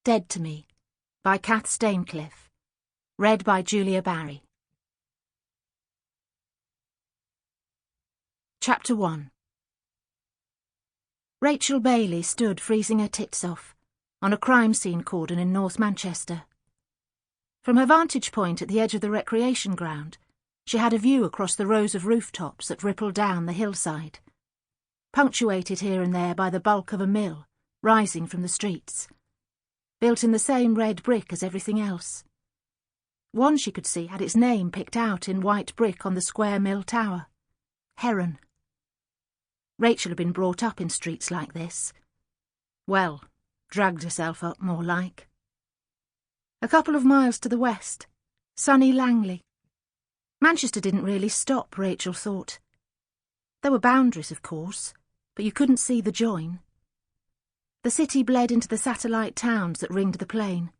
Dead to Me, by Cath Staincliffe. Read by Julia Barrie. Chapter 1. Rachel Bailey stood freezing her tits off on a crime scene cordon in North Manchester. From her vantage point at the edge of the recreation ground, she had a view across the rows of rooftops that rippled down the hillside, punctuated here and there by the bulk of a mill rising from the streets, built in the same red brick as everything else. One she could see had its name picked out in white brick on the square mill tower. Heron. Rachel had been brought up in streets like this. Well, dragged herself up, more like. A couple of miles to the west, sunny Langley. Manchester didn't really stop, Rachel thought. There were boundaries, of course, but you couldn't see the join. The city bled into the satellite towns that ringed the plain.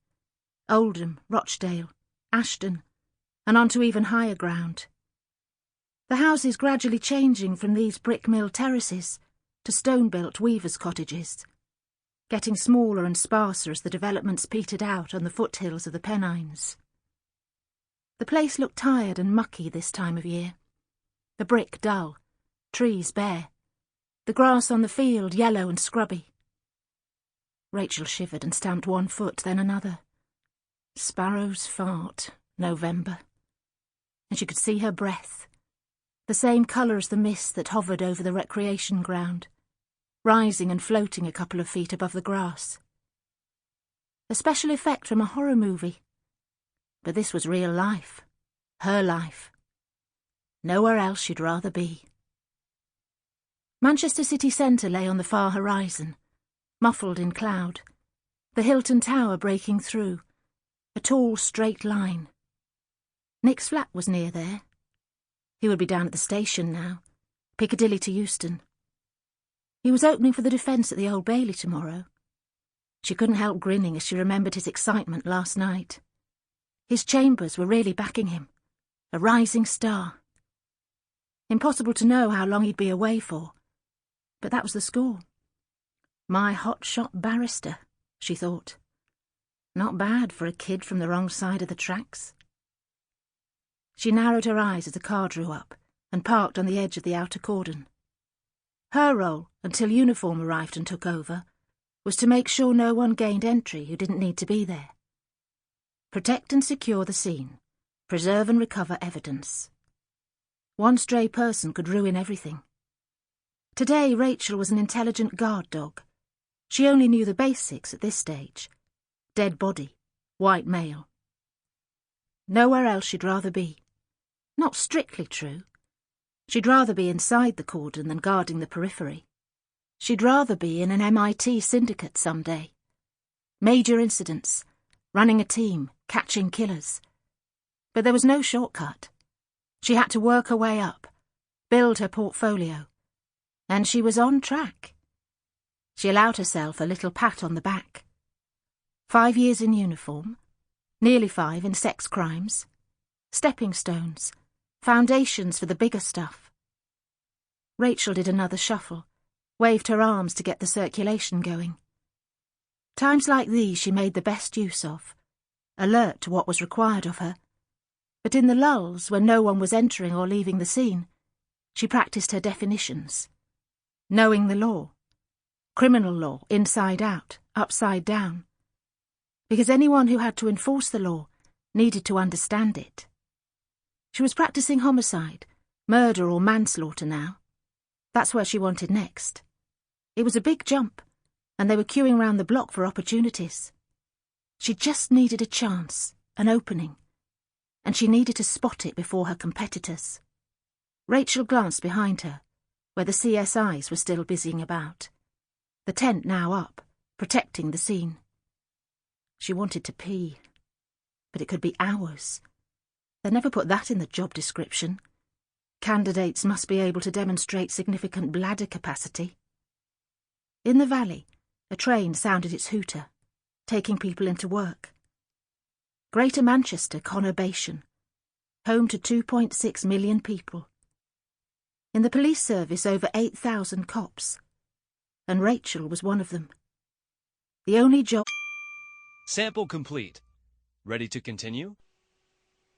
Oldham, Rochdale, Ashton, and onto even higher ground. The houses gradually changing from these brick mill terraces to stone-built weavers' cottages, getting smaller and sparser as the developments petered out on the foothills of the Pennines. The place looked tired and mucky this time of year. The brick dull, trees bare, the grass on the field yellow and scrubby. Rachel shivered and stamped one foot, then another. Sparrows fart, November. And she could see her breath, the same colour as the mist that hovered over the recreation ground, rising and floating a couple of feet above the grass. A special effect from a horror movie. But this was real life. Her life. Nowhere else she'd rather be. Manchester city centre lay on the far horizon, muffled in cloud, the Hilton Tower breaking through, a tall straight line. Nick's flat was near there. He would be down at the station now, Piccadilly to Euston. He was opening for the defence at the Old Bailey tomorrow. She couldn't help grinning as she remembered his excitement last night. His chambers were really backing him, a rising star. Impossible to know how long he'd be away for, but that was the score. My hotshot barrister, she thought. Not bad for a kid from the wrong side of the tracks. She narrowed her eyes as the car drew up and parked on the edge of the outer cordon. Her role, until uniform arrived and took over, was to make sure no one gained entry who didn't need to be there. Protect and secure the scene, preserve and recover evidence. One stray person could ruin everything. Today Rachel was an intelligent guard dog. She only knew the basics at this stage. Dead body, white male. Nowhere else she'd rather be. Not strictly true. She'd rather be inside the cordon than guarding the periphery. She'd rather be in an MIT syndicate someday. Major incidents, running a team, catching killers. But there was no shortcut. She had to work her way up, build her portfolio. And she was on track. She allowed herself a little pat on the back. 5 years in uniform, nearly 5 in sex crimes, stepping stones, foundations for the bigger stuff. Rachel did another shuffle, waved her arms to get the circulation going. Times like these she made the best use of, alert to what was required of her. But in the lulls, when no one was entering or leaving the scene, she practised her definitions. Knowing the law. Criminal law, inside out, upside down. Because anyone who had to enforce the law needed to understand it. She was practising homicide, murder or manslaughter now. That's where she wanted next. It was a big jump, and they were queuing round the block for opportunities. She just needed a chance, an opening, and she needed to spot it before her competitors. Rachel glanced behind her, where the CSIs were still busying about. The tent now up, protecting the scene. She wanted to pee, but it could be hours. They'd never put that in the job description. Candidates must be able to demonstrate significant bladder capacity. In the valley, a train sounded its hooter, taking people into work. Greater Manchester conurbation, home to 2.6 million people. In the police service over 8,000 cops, and Rachel was one of them. The only job... Sample complete. Ready to continue?